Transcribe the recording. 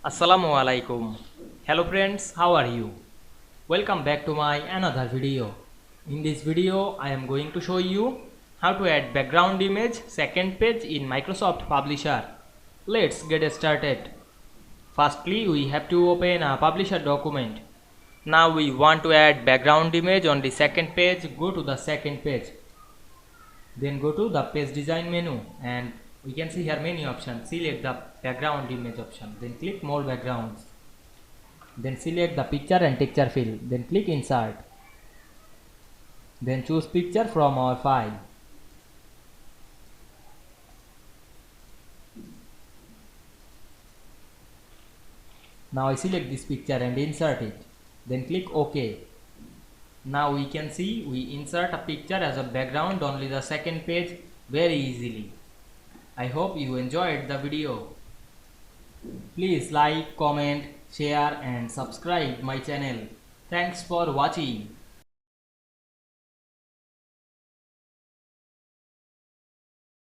Assalamu Walaikum. Hello friends, how are you? Welcome back to my another video. In this video, I am going to show you how to add background image second page in Microsoft Publisher. Let's get started. Firstly, we have to open a Publisher document. Now we want to add background image on the second page. Go to the second page. Then go to the page design menu and we can see here many options. Select the background image option, then click more backgrounds, then select the picture and texture fill, then click insert, then choose picture from our file. Now I select this picture and insert it, then click OK. Now we can see we insert a picture as a background only the second page very easily. I hope you enjoyed the video. Please like, comment, share and subscribe my channel. Thanks for watching.